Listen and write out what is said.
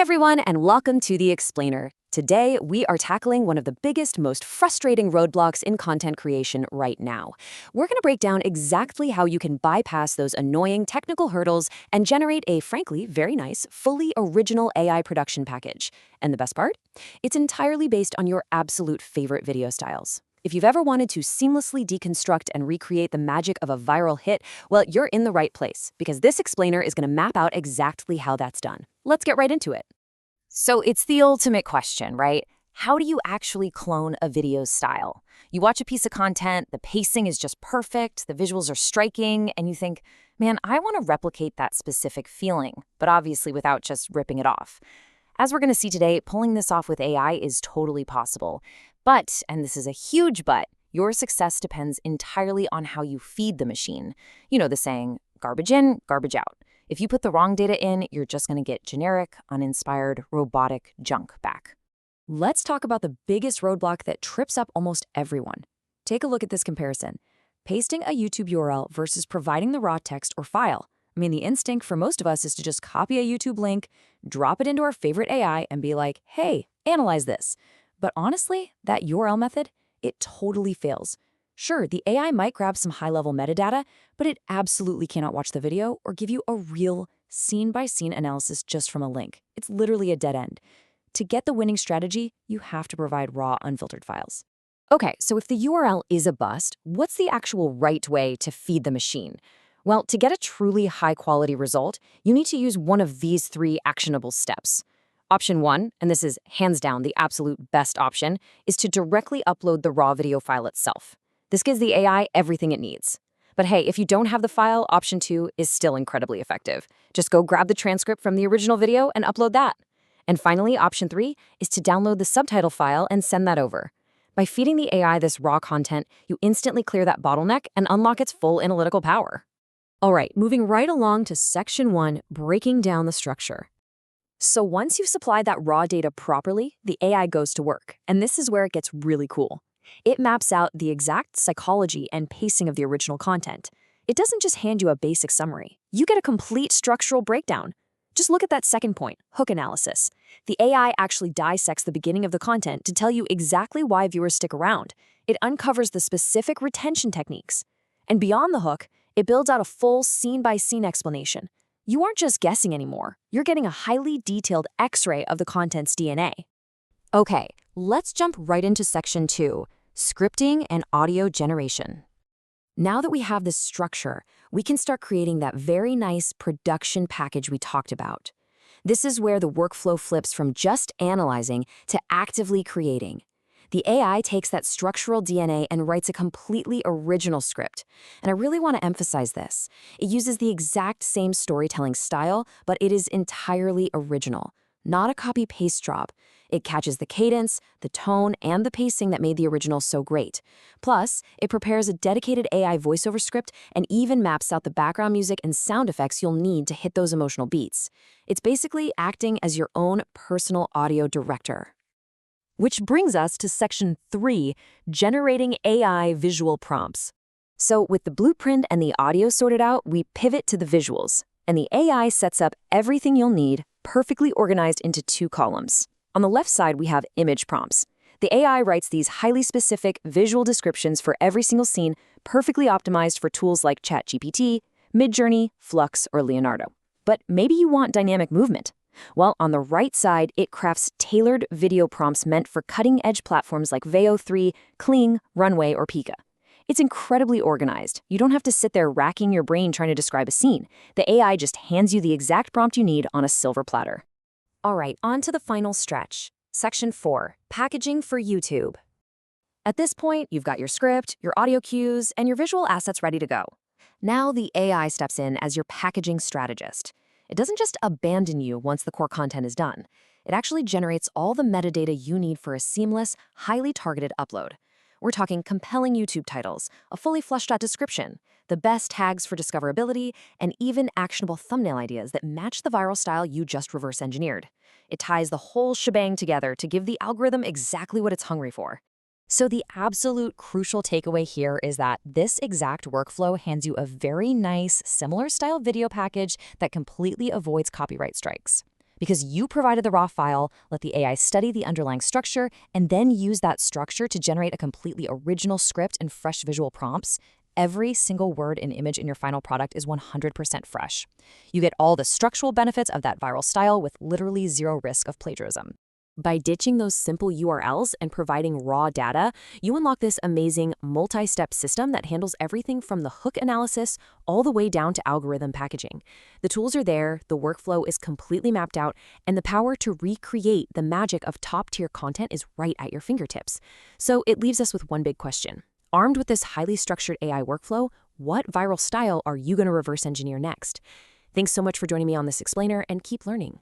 everyone, and welcome to The Explainer. Today, we are tackling one of the biggest, most frustrating roadblocks in content creation right now. We're going to break down exactly how you can bypass those annoying technical hurdles and generate a, frankly, very nice, fully original AI production package. And the best part? It's entirely based on your absolute favorite video styles. If you've ever wanted to seamlessly deconstruct and recreate the magic of a viral hit, well, you're in the right place, because this explainer is going to map out exactly how that's done. Let's get right into it. So it's the ultimate question, right? How do you actually clone a video style? You watch a piece of content, the pacing is just perfect, the visuals are striking, and you think, man, I want to replicate that specific feeling, but obviously without just ripping it off. As we're going to see today, pulling this off with AI is totally possible. But, and this is a huge but, your success depends entirely on how you feed the machine. You know the saying, garbage in, garbage out. If you put the wrong data in, you're just going to get generic, uninspired, robotic junk back. Let's talk about the biggest roadblock that trips up almost everyone. Take a look at this comparison. Pasting a YouTube URL versus providing the raw text or file. I mean, the instinct for most of us is to just copy a YouTube link, drop it into our favorite AI, and be like, hey, analyze this. But honestly, that URL method, it totally fails. Sure, the AI might grab some high-level metadata, but it absolutely cannot watch the video or give you a real scene-by-scene analysis just from a link. It's literally a dead end. To get the winning strategy, you have to provide raw, unfiltered files. Okay, so if the URL is a bust, what's the actual right way to feed the machine? Well, to get a truly high-quality result, you need to use one of these three actionable steps. Option 1, and this is hands down the absolute best option, is to directly upload the raw video file itself. This gives the AI everything it needs. But hey, if you don't have the file, option 2 is still incredibly effective. Just go grab the transcript from the original video and upload that. And finally, option 3 is to download the subtitle file and send that over. By feeding the AI this raw content, you instantly clear that bottleneck and unlock its full analytical power. All right, moving right along to section 1, breaking down the structure. So once you've supplied that raw data properly, the AI goes to work. And this is where it gets really cool. It maps out the exact psychology and pacing of the original content. It doesn't just hand you a basic summary. You get a complete structural breakdown. Just look at that second point, hook analysis. The AI actually dissects the beginning of the content to tell you exactly why viewers stick around. It uncovers the specific retention techniques. And beyond the hook, it builds out a full scene-by-scene explanation. You aren't just guessing anymore. You're getting a highly detailed X-ray of the content's DNA. Okay, let's jump right into section 2, scripting and audio generation. Now that we have this structure, we can start creating that very nice production package we talked about. This is where the workflow flips from just analyzing to actively creating. The AI takes that structural DNA and writes a completely original script. And I really want to emphasize this. It uses the exact same storytelling style, but it is entirely original, not a copy-paste job. It catches the cadence, the tone, and the pacing that made the original so great. Plus, it prepares a dedicated AI voiceover script and even maps out the background music and sound effects you'll need to hit those emotional beats. It's basically acting as your own personal audio director. Which brings us to section 3, generating AI visual prompts. So with the blueprint and the audio sorted out, we pivot to the visuals. And the AI sets up everything you'll need, perfectly organized into 2 columns. On the left side, we have image prompts. The AI writes these highly specific visual descriptions for every single scene, perfectly optimized for tools like ChatGPT, Midjourney, Flux, or Leonardo. But maybe you want dynamic movement. Well, on the right side, it crafts tailored video prompts meant for cutting-edge platforms like Veo 3, Kling, Runway, or Pika. It's incredibly organized. You don't have to sit there racking your brain trying to describe a scene. The AI just hands you the exact prompt you need on a silver platter. All right, on to the final stretch. Section 4, packaging for YouTube. At this point, you've got your script, your audio cues, and your visual assets ready to go. Now the AI steps in as your packaging strategist. It doesn't just abandon you once the core content is done. It actually generates all the metadata you need for a seamless, highly targeted upload. We're talking compelling YouTube titles, a fully fleshed out description, the best tags for discoverability, and even actionable thumbnail ideas that match the viral style you just reverse engineered. It ties the whole shebang together to give the algorithm exactly what it's hungry for. So the absolute crucial takeaway here is that this exact workflow hands you a very nice, similar style video package that completely avoids copyright strikes. Because you provided the raw file, let the AI study the underlying structure, and then use that structure to generate a completely original script and fresh visual prompts. Every single word and image in your final product is 100% fresh. You get all the structural benefits of that viral style with literally zero risk of plagiarism. By ditching those simple URLs and providing raw data, you unlock this amazing multi-step system that handles everything from the hook analysis all the way down to algorithm packaging. The tools are there, the workflow is completely mapped out, and the power to recreate the magic of top-tier content is right at your fingertips. So it leaves us with one big question. Armed with this highly structured AI workflow, what viral style are you going to reverse engineer next? Thanks so much for joining me on this explainer, and keep learning.